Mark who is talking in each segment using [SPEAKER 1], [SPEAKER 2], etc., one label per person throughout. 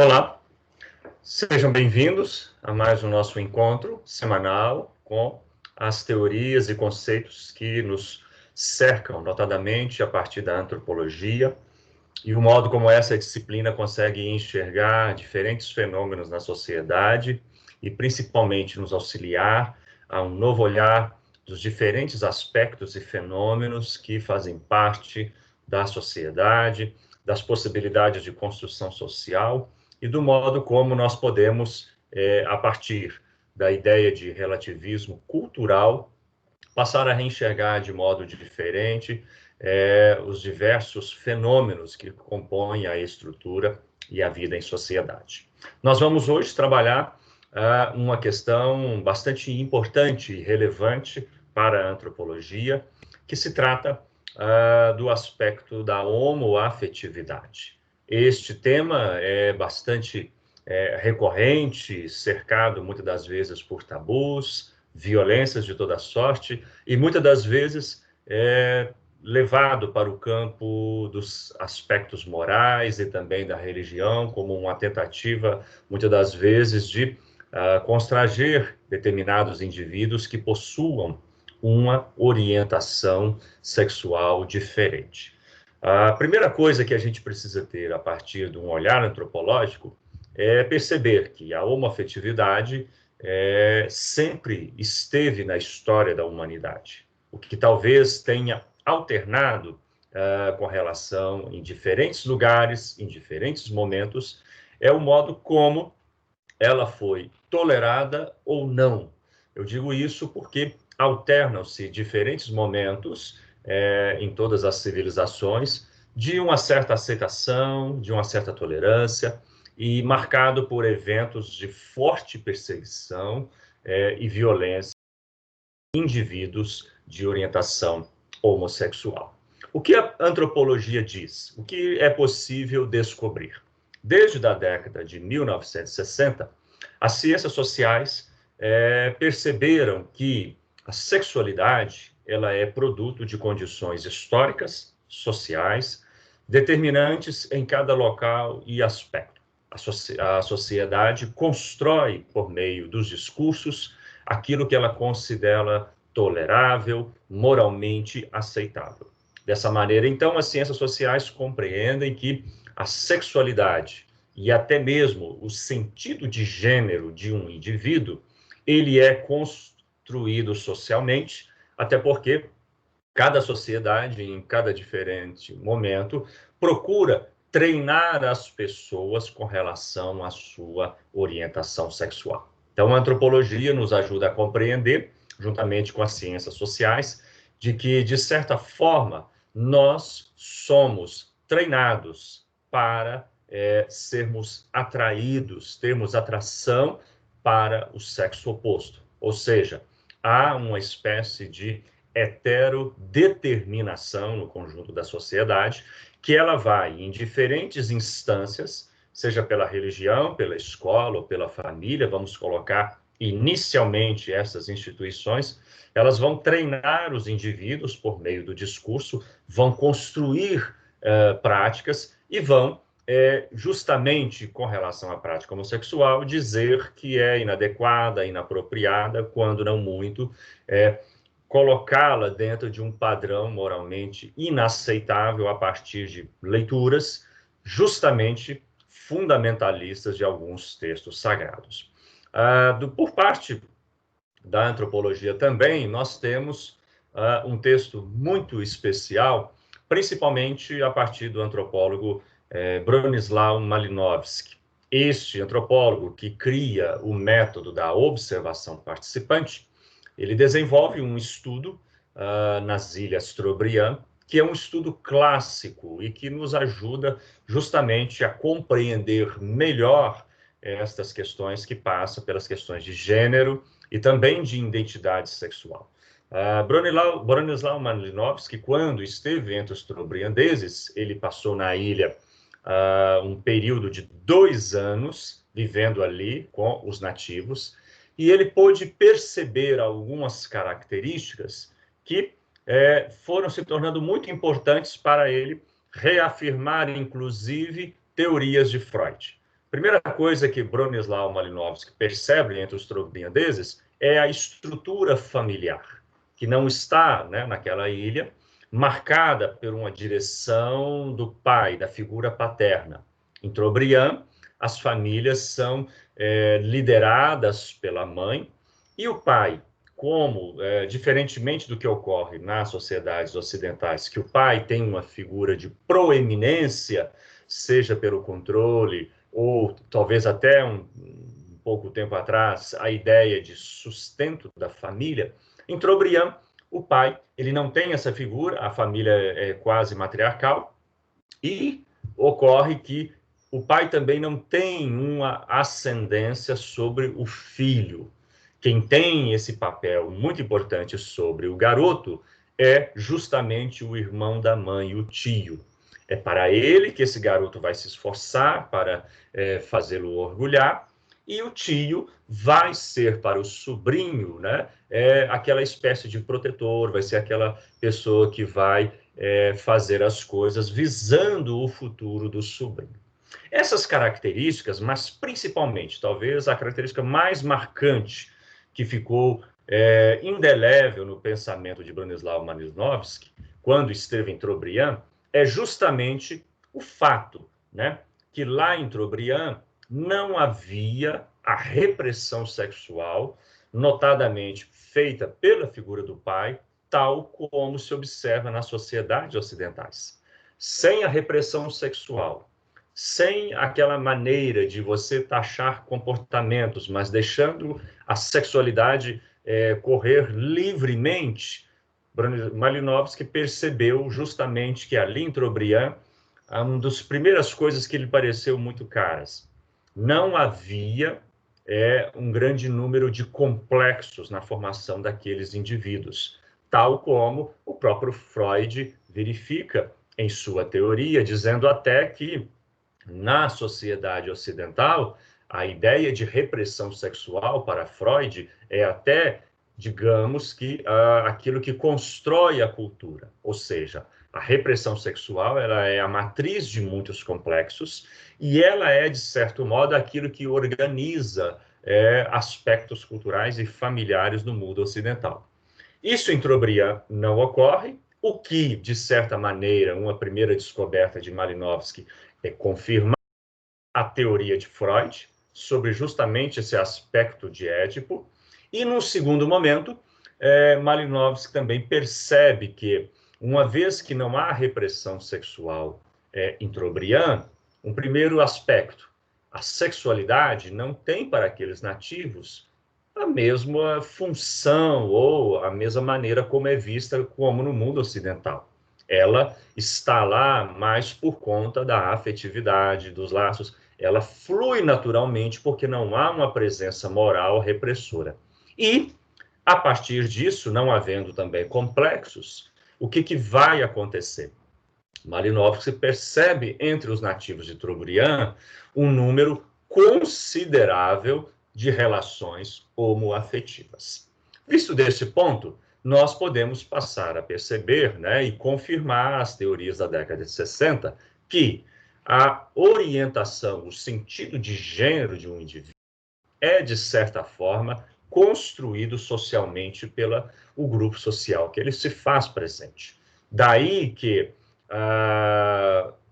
[SPEAKER 1] Olá, sejam bem-vindos a mais um nosso encontro semanal com as teorias e conceitos que nos cercam, notadamente a partir da antropologia, e o modo como essa disciplina consegue enxergar diferentes fenômenos na sociedade e principalmente nos auxiliar a um novo olhar dos diferentes aspectos e fenômenos que fazem parte da sociedade, das possibilidades de construção social e do modo como nós podemos, a partir da ideia de relativismo cultural, passar a reenxergar de modo diferente os diversos fenômenos que compõem a estrutura e a vida em sociedade. Nós vamos hoje trabalhar uma questão bastante importante e relevante para a antropologia, que se trata do aspecto da homoafetividade. Este tema é bastante recorrente, cercado muitas das vezes por tabus, violências de toda sorte, e muitas das vezes levado para o campo dos aspectos morais e também da religião, como uma tentativa, muitas das vezes, de constranger determinados indivíduos que possuam uma orientação sexual diferente. A primeira coisa que a gente precisa ter a partir de um olhar antropológico é perceber que a homoafetividade sempre esteve na história da humanidade. O que talvez tenha alternado com relação em diferentes lugares, em diferentes momentos, é o modo como ela foi tolerada ou não. Eu digo isso porque alternam-se diferentes momentos em todas as civilizações de uma certa aceitação, de uma certa tolerância, e marcado por eventos de forte perseguição e violência de indivíduos de orientação homossexual. O que a antropologia diz? O que é possível descobrir? Desde a década de 1960, as ciências sociais perceberam que a sexualidade ela é produto de condições históricas, sociais, determinantes em cada local e aspecto. A sociedade constrói, por meio dos discursos, aquilo que ela considera tolerável, moralmente aceitável. Dessa maneira, então, as ciências sociais compreendem que a sexualidade e até mesmo o sentido de gênero de um indivíduo, ele é construído socialmente, até porque cada sociedade, em cada diferente momento, procura treinar as pessoas com relação à sua orientação sexual. Então, a antropologia nos ajuda a compreender, juntamente com as ciências sociais, de que, de certa forma, nós somos treinados para sermos atraídos, termos atração para o sexo oposto. Ou seja, há uma espécie de heterodeterminação no conjunto da sociedade, que ela vai em diferentes instâncias, seja pela religião, pela escola ou pela família, vamos colocar inicialmente essas instituições, elas vão treinar os indivíduos por meio do discurso, vão construir práticas e vão justamente com relação à prática homossexual, dizer que é inadequada, inapropriada, quando não muito, colocá-la dentro de um padrão moralmente inaceitável a partir de leituras justamente fundamentalistas de alguns textos sagrados. Por parte da antropologia também, nós temos um texto muito especial, principalmente a partir do antropólogo Bronislaw Malinowski. Este antropólogo que cria o método da observação participante, ele desenvolve um estudo nas Ilhas Trobriand, que é um estudo clássico e que nos ajuda justamente a compreender melhor estas questões que passam pelas questões de gênero e também de identidade sexual. Bronislaw Malinowski, quando esteve entre os trobriandeses, ele passou na ilha um período de 2 anos, vivendo ali com os nativos, e ele pôde perceber algumas características que foram se tornando muito importantes para ele reafirmar, inclusive, teorias de Freud. Primeira coisa que Bronisław Malinowski percebe entre os trobriandeses é a estrutura familiar, que não está, né, naquela ilha, marcada por uma direção do pai, da figura paterna. Em Trobriand, as famílias são lideradas pela mãe, e o pai, como, diferentemente do que ocorre nas sociedades ocidentais, que o pai tem uma figura de proeminência, seja pelo controle, ou talvez até um pouco tempo atrás, a ideia de sustento da família, em Trobriand, o pai, ele não tem essa figura, a família é quase matriarcal, e ocorre que o pai também não tem uma ascendência sobre o filho. Quem tem esse papel muito importante sobre o garoto é justamente o irmão da mãe, o tio. É para ele que esse garoto vai se esforçar para fazê-lo orgulhar, e o tio vai ser para o sobrinho, né, aquela espécie de protetor, vai ser aquela pessoa que vai fazer as coisas visando o futuro do sobrinho. Essas características, mas principalmente, talvez a característica mais marcante que ficou indelével no pensamento de Bronisław Malinowski, quando esteve em Trobriand, é justamente o fato, né, que lá em Trobriand não havia a repressão sexual, notadamente feita pela figura do pai, tal como se observa nas sociedades ocidentais. Sem a repressão sexual, sem aquela maneira de você taxar comportamentos, mas deixando a sexualidade correr livremente, Malinowski percebeu justamente que ali em Trobriand, uma das primeiras coisas que lhe pareceu muito caras, não havia um grande número de complexos na formação daqueles indivíduos, tal como o próprio Freud verifica em sua teoria, dizendo até que na sociedade ocidental, a ideia de repressão sexual para Freud é até, digamos que, aquilo que constrói a cultura, ou seja, a repressão sexual ela é a matriz de muitos complexos e ela é, de certo modo, aquilo que organiza aspectos culturais e familiares do mundo ocidental. Isso em Trobriand não ocorre, o que, de certa maneira, uma primeira descoberta de Malinowski confirma a teoria de Freud sobre justamente esse aspecto de Édipo. E, num segundo momento, Malinowski também percebe que, uma vez que não há repressão sexual em Trobriand, um primeiro aspecto, a sexualidade não tem para aqueles nativos a mesma função ou a mesma maneira como é vista como no mundo ocidental. Ela está lá mais por conta da afetividade, dos laços. Ela flui naturalmente porque não há uma presença moral repressora. E, a partir disso, não havendo também complexos, o que vai acontecer? Malinowski percebe entre os nativos de Trobriand um número considerável de relações homoafetivas. Visto desse ponto, nós podemos passar a perceber, né, e confirmar as teorias da década de 60, que a orientação, o sentido de gênero de um indivíduo é, de certa forma, construído socialmente pelo grupo social que ele se faz presente. Daí que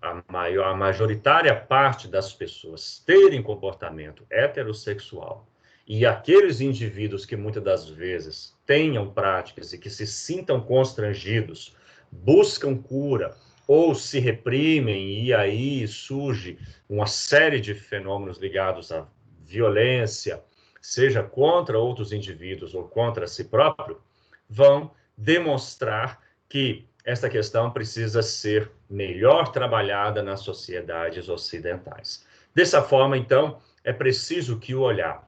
[SPEAKER 1] a majoritária parte das pessoas terem comportamento heterossexual e aqueles indivíduos que muitas das vezes tenham práticas e que se sintam constrangidos, buscam cura ou se reprimem, e aí surge uma série de fenômenos ligados à violência, seja contra outros indivíduos ou contra si próprio, vão demonstrar que esta questão precisa ser melhor trabalhada nas sociedades ocidentais. Dessa forma, então, é preciso que o olhar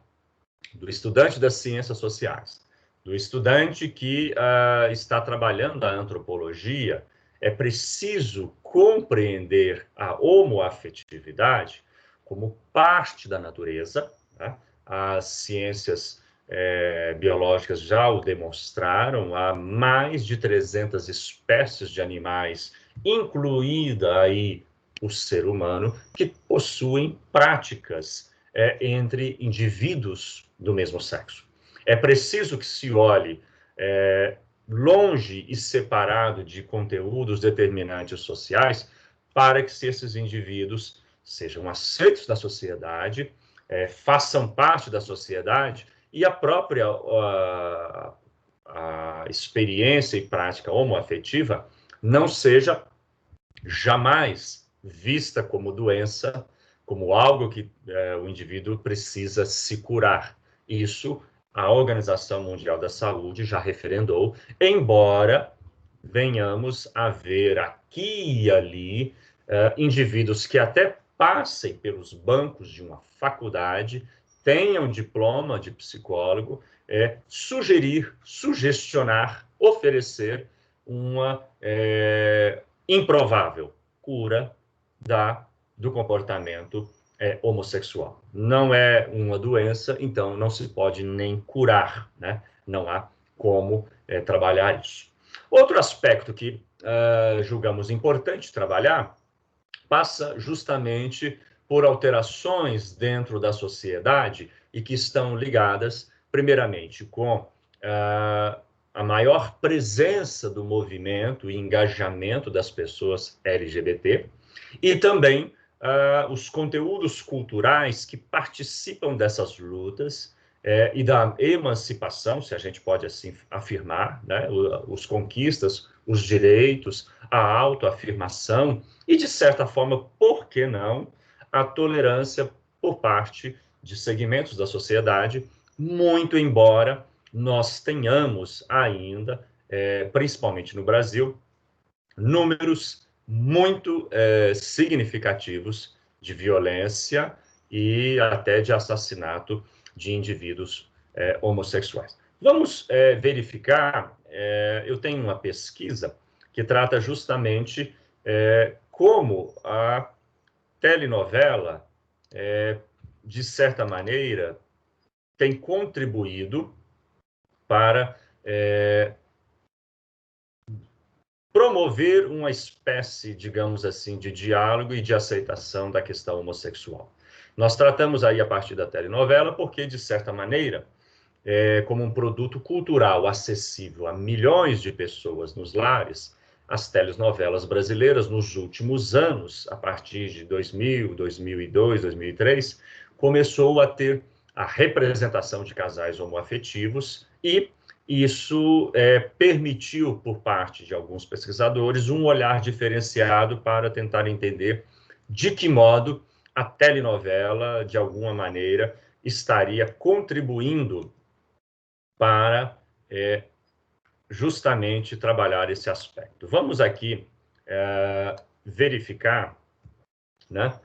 [SPEAKER 1] do estudante das ciências sociais, do estudante que está trabalhando a antropologia, é preciso compreender a homoafetividade como parte da natureza, né? As ciências biológicas já o demonstraram, há mais de 300 espécies de animais, incluída aí o ser humano que possuem práticas entre indivíduos do mesmo sexo. É preciso que se olhe longe e separado de conteúdos determinantes sociais para que esses indivíduos sejam aceitos da sociedade, façam parte da sociedade e a própria a experiência e prática homoafetiva não seja jamais vista como doença, como algo que o indivíduo precisa se curar. Isso a Organização Mundial da Saúde já referendou, embora venhamos a ver aqui e ali indivíduos que até passem pelos bancos de uma faculdade, tenham diploma de psicólogo, sugestionar, oferecer uma improvável cura do comportamento homossexual. Não é uma doença, então não se pode nem curar, né? Não há como trabalhar isso. Outro aspecto que julgamos importante trabalhar passa justamente por alterações dentro da sociedade e que estão ligadas, primeiramente, com a maior presença do movimento e engajamento das pessoas LGBT e também os conteúdos culturais que participam dessas lutas e da emancipação, se a gente pode assim afirmar, né? Os conquistas, os direitos, a autoafirmação e, de certa forma, por que não, a tolerância por parte de segmentos da sociedade, muito embora nós tenhamos ainda, principalmente no Brasil, números muito significativos de violência e até de assassinato de indivíduos homossexuais. Vamos verificar, eu tenho uma pesquisa que trata justamente como a telenovela, de certa maneira, tem contribuído para promover uma espécie, digamos assim, de diálogo e de aceitação da questão homossexual. Nós tratamos aí a partir da telenovela porque, de certa maneira, como um produto cultural acessível a milhões de pessoas nos lares, as telenovelas brasileiras, nos últimos anos, a partir de 2000, 2002, 2003, começou a ter a representação de casais homoafetivos e isso permitiu, por parte de alguns pesquisadores, um olhar diferenciado para tentar entender de que modo a telenovela, de alguma maneira, estaria contribuindo para justamente trabalhar esse aspecto. Vamos aqui verificar, né,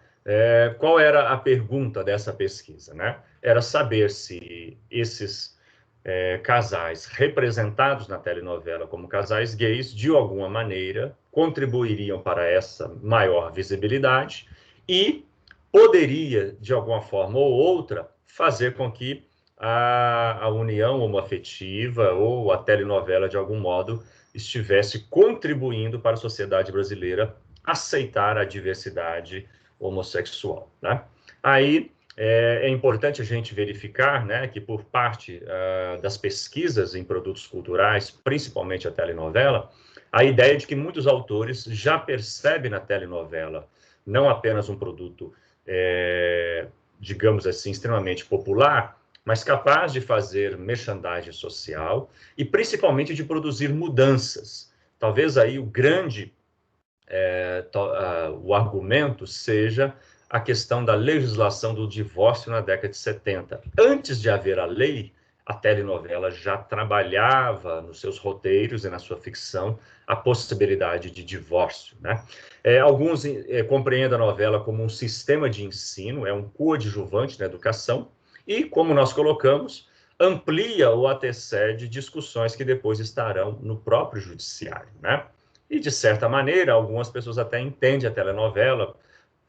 [SPEAKER 1] qual era a pergunta dessa pesquisa, né? Era saber se esses casais representados na telenovela como casais gays, de alguma maneira, contribuiriam para essa maior visibilidade e poderia, de alguma forma ou outra, fazer com que a união homoafetiva ou a telenovela, de algum modo, estivesse contribuindo para a sociedade brasileira aceitar a diversidade homossexual, né? Aí é importante a gente verificar, né, que por parte das pesquisas em produtos culturais, principalmente a telenovela, a ideia de que muitos autores já percebem na telenovela não apenas um produto, digamos assim, extremamente popular, mas capaz de fazer merchandising social e principalmente de produzir mudanças. Talvez aí o grande o argumento seja a questão da legislação do divórcio na década de 70. Antes de haver a lei, a telenovela já trabalhava nos seus roteiros e na sua ficção a possibilidade de divórcio, né? Alguns compreendem a novela como um sistema de ensino, é um coadjuvante na educação, e, como nós colocamos, amplia ou antecede discussões que depois estarão no próprio judiciário, né? E, de certa maneira, algumas pessoas até entendem a telenovela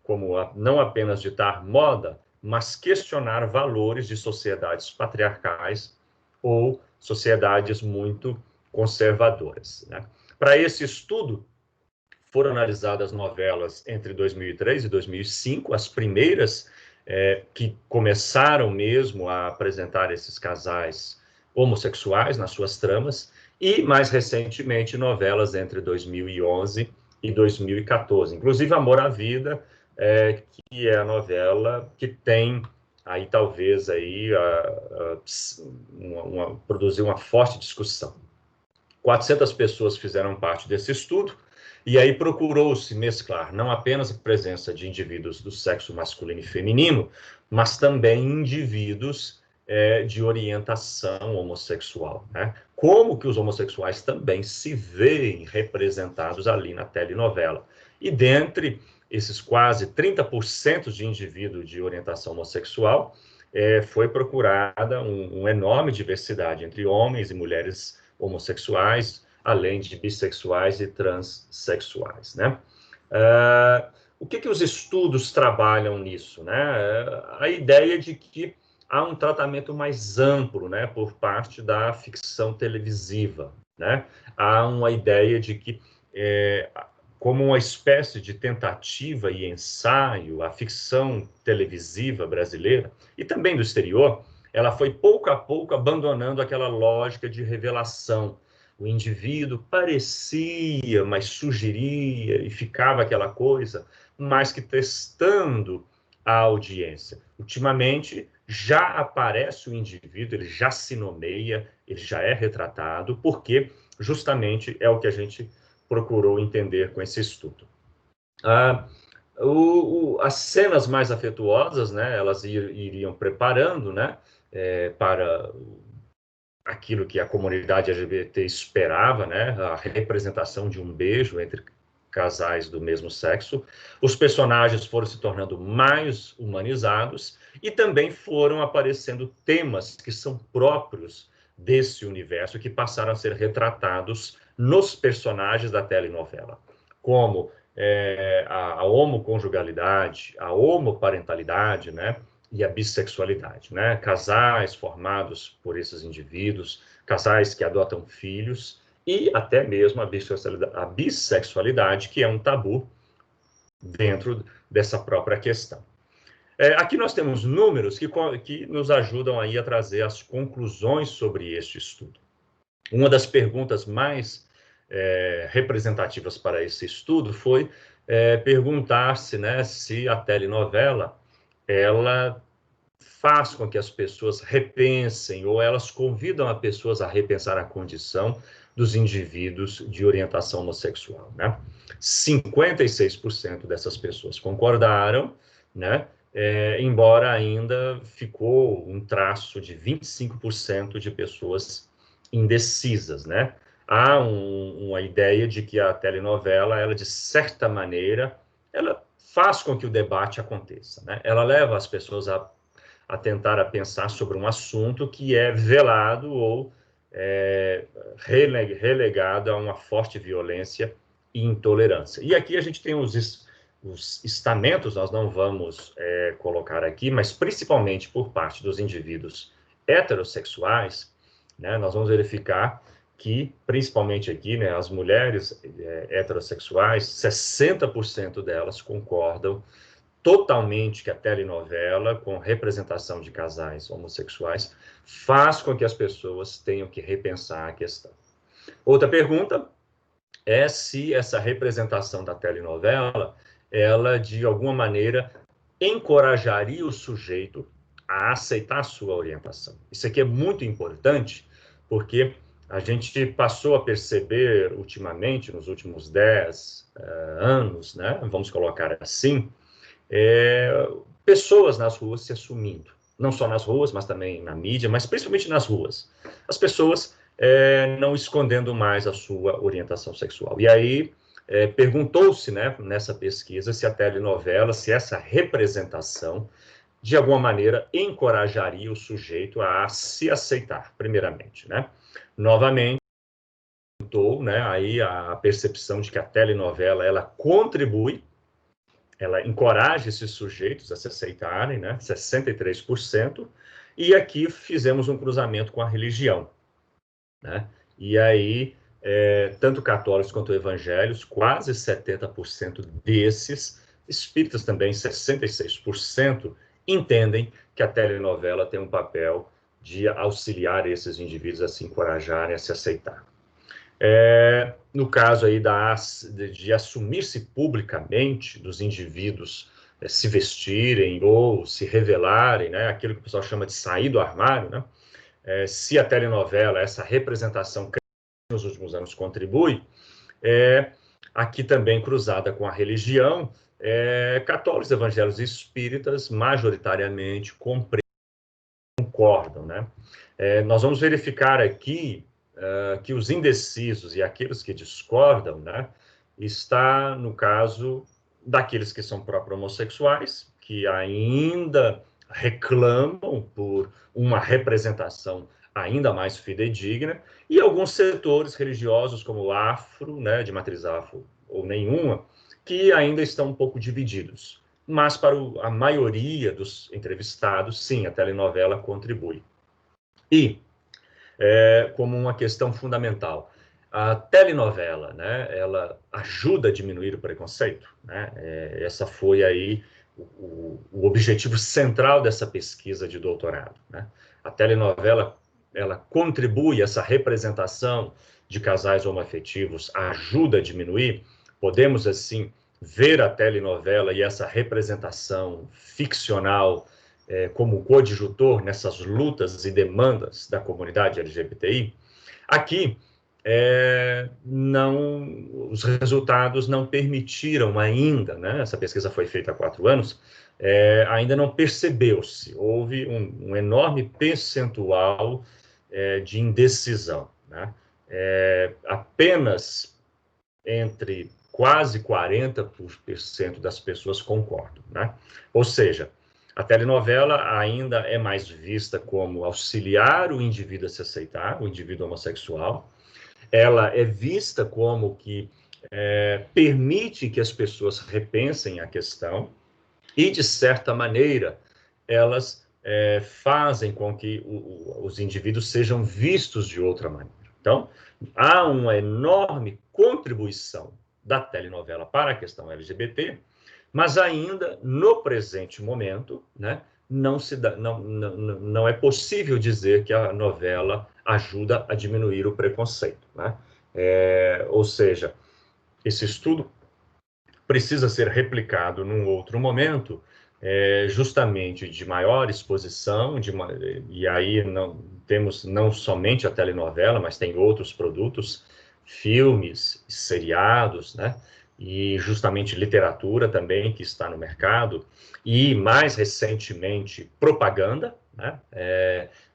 [SPEAKER 1] como não apenas ditar moda, mas questionar valores de sociedades patriarcais ou sociedades muito conservadoras, né? Para esse estudo, foram analisadas novelas entre 2003 e 2005, as primeiras que começaram mesmo a apresentar esses casais homossexuais nas suas tramas, e, mais recentemente, novelas entre 2011 e 2014. Inclusive, Amor à Vida, que é a novela que tem aí talvez aí produzir uma forte discussão. 400 pessoas fizeram parte desse estudo, e aí procurou-se mesclar não apenas a presença de indivíduos do sexo masculino e feminino, mas também indivíduos de orientação homossexual, né? Como que os homossexuais também se veem representados ali na telenovela. E dentre esses quase 30% de indivíduos de orientação homossexual, foi procurada uma enorme diversidade entre homens e mulheres homossexuais, além de bissexuais e transexuais, né? O que os estudos trabalham nisso, né? A ideia de que há um tratamento mais amplo, né, por parte da ficção televisiva, né? Há uma ideia de que, como uma espécie de tentativa e ensaio, a ficção televisiva brasileira, e também do exterior, ela foi pouco a pouco abandonando aquela lógica de revelação. O indivíduo parecia, mas sugeria, e ficava aquela coisa, mais que testando a audiência. Ultimamente, já aparece o indivíduo, ele já se nomeia, ele já é retratado, porque justamente é o que a gente procurou entender com esse estudo. As cenas mais afetuosas, né, elas iriam preparando, né, para aquilo que a comunidade LGBT esperava, né, a representação de um beijo entre casais do mesmo sexo. Os personagens foram se tornando mais humanizados e também foram aparecendo temas que são próprios desse universo, que passaram a ser retratados nos personagens da telenovela, como a homoconjugalidade, a homoparentalidade, né, e a bissexualidade, né? Casais formados por esses indivíduos, casais que adotam filhos, e até mesmo a bissexualidade, que é um tabu dentro dessa própria questão. Aqui nós temos números que nos ajudam aí a trazer as conclusões sobre este estudo. Uma das perguntas mais representativas para esse estudo foi perguntar-se, né, se a telenovela ela faz com que as pessoas repensem, ou elas convidam as pessoas a repensar a condição dos indivíduos de orientação homossexual, né? 56% dessas pessoas concordaram, né? Embora ainda ficou um traço de 25% de pessoas indecisas, né? Há uma ideia de que a telenovela, ela de certa maneira, ela faz com que o debate aconteça, né? Ela leva as pessoas a tentar a pensar sobre um assunto que é velado ou relegado a uma forte violência e intolerância. E aqui a gente tem os estamentos, nós não vamos colocar aqui, mas principalmente por parte dos indivíduos heterossexuais, né, nós vamos verificar que, principalmente aqui, né, as mulheres heterossexuais, 60% delas concordam totalmente que a telenovela, com representação de casais homossexuais, faz com que as pessoas tenham que repensar a questão. Outra pergunta é se essa representação da telenovela, ela, de alguma maneira, encorajaria o sujeito a aceitar a sua orientação. Isso aqui é muito importante, porque a gente passou a perceber ultimamente, nos últimos 10 anos, né, vamos colocar assim, pessoas nas ruas se assumindo, não só nas ruas, mas também na mídia, mas principalmente nas ruas. As pessoas não escondendo mais a sua orientação sexual. E aí perguntou-se, né, nessa pesquisa, se a telenovela, se essa representação, de alguma maneira, encorajaria o sujeito a se aceitar, primeiramente, né? Novamente, né, aí a percepção de que a telenovela, ela contribui, ela encoraja esses sujeitos a se aceitarem, né, 63%, e aqui fizemos um cruzamento com a religião, né, e aí tanto católicos quanto evangélicos, quase 70% desses, espíritas também, 66%, entendem que a telenovela tem um papel de auxiliar esses indivíduos a se encorajarem, a se aceitar. No caso aí de assumir-se publicamente dos indivíduos se vestirem ou se revelarem, né, aquilo que o pessoal chama de sair do armário, né, se a telenovela, essa representação que nos últimos anos contribui, aqui também cruzada com a religião, católicos, evangélicos e espíritas majoritariamente concordam, né? Nós vamos verificar aqui que os indecisos e aqueles que discordam, né, está no caso daqueles que são próprios homossexuais, que ainda reclamam por uma representação ainda mais fidedigna, e alguns setores religiosos, como o afro, né, de matriz afro ou nenhuma, que ainda estão um pouco divididos. Mas para a maioria dos entrevistados, sim, a telenovela contribui. E, como uma questão fundamental, a telenovela, né, ela ajuda a diminuir o preconceito, né? Essa foi aí o objetivo central dessa pesquisa de doutorado, né? A telenovela, ela contribui, essa representação de casais homoafetivos ajuda a diminuir. Podemos, assim, ver a telenovela e essa representação ficcional como coadjutor nessas lutas e demandas da comunidade LGBTI. Aqui, os resultados não permitiram ainda, né, essa pesquisa foi feita há 4 anos, ainda não percebeu-se, houve um enorme percentual de indecisão, né? Apenas entre quase 40% das pessoas concordam, né? Ou seja, a telenovela ainda é mais vista como auxiliar o indivíduo a se aceitar, o indivíduo homossexual. Ela é vista como que permite que as pessoas repensem a questão e, de certa maneira, elas fazem com que os indivíduos sejam vistos de outra maneira. Então, há uma enorme contribuição da telenovela para a questão LGBT, mas ainda no presente momento, né, não é possível dizer que a novela ajuda a diminuir o preconceito, né? Ou seja, esse estudo precisa ser replicado num outro momento, justamente de maior exposição, e aí não temos não somente a telenovela, mas tem outros produtos, filmes, seriados, né? E justamente literatura também que está no mercado, e mais recentemente propaganda, né?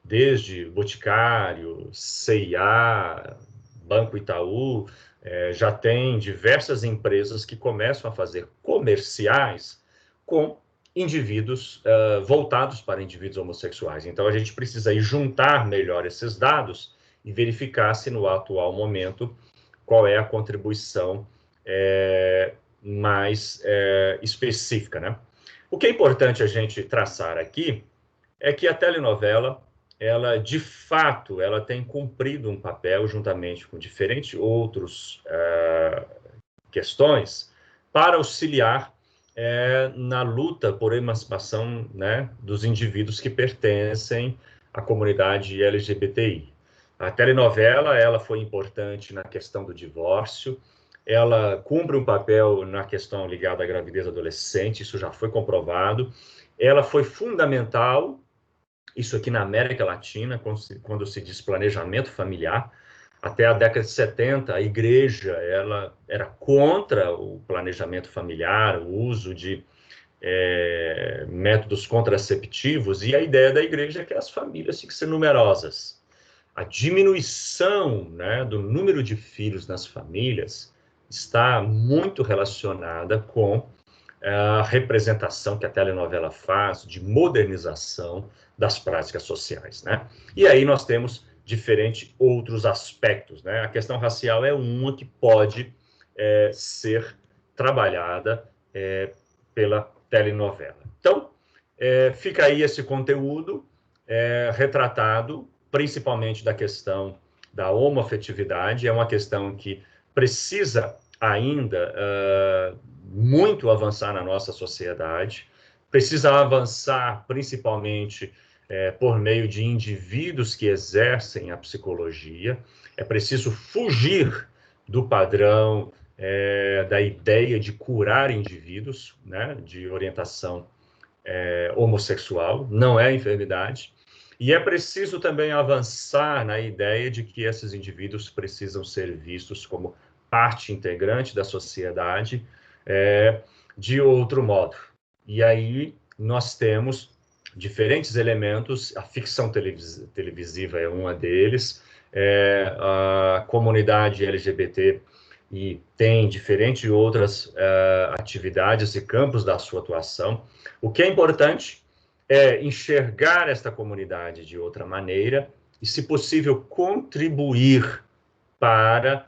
[SPEAKER 1] Desde Boticário, C&A, Banco Itaú, já tem diversas empresas que começam a fazer comerciais com indivíduos voltados para indivíduos homossexuais. Então, a gente precisa aí juntar melhor esses dados e verificar se no atual momento qual é a contribuição mais específica, né? O que é importante a gente traçar aqui é que a telenovela, ela de fato, ela tem cumprido um papel juntamente com diferentes outros questões para auxiliar na luta por emancipação, né, dos indivíduos que pertencem à comunidade LGBTI. A telenovela, ela foi importante na questão do divórcio, ela cumpre um papel na questão ligada à gravidez adolescente, isso já foi comprovado, ela foi fundamental, isso aqui na América Latina, quando se diz planejamento familiar. Até a década de 70, a igreja ela era contra o planejamento familiar, o uso de métodos contraceptivos, e a ideia da igreja é que as famílias tinham que ser numerosas. A diminuição, né, do número de filhos nas famílias está muito relacionada com a representação que a telenovela faz de modernização das práticas sociais, né? E aí nós temos diferentes outros aspectos, né? A questão racial é uma que pode ser trabalhada pela telenovela. Então, fica aí esse conteúdo retratado, principalmente da questão da homoafetividade. É uma questão que precisa ainda muito avançar na nossa sociedade, precisa avançar principalmente por meio de indivíduos que exercem a psicologia. É preciso fugir do padrão da ideia de curar indivíduos, né, de orientação homossexual, não é enfermidade. E é preciso também avançar na ideia de que esses indivíduos precisam ser vistos como parte integrante da sociedade de outro modo. E aí nós temos diferentes elementos, a ficção televisiva é uma deles, a comunidade LGBT e tem diferentes outras atividades e campos da sua atuação. O que é importante é enxergar esta comunidade de outra maneira e, se possível, contribuir para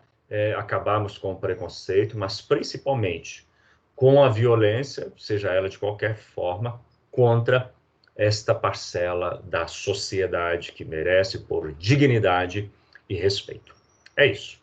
[SPEAKER 1] acabarmos com o preconceito, mas principalmente com a violência, seja ela de qualquer forma, contra esta parcela da sociedade que merece por dignidade e respeito. É isso.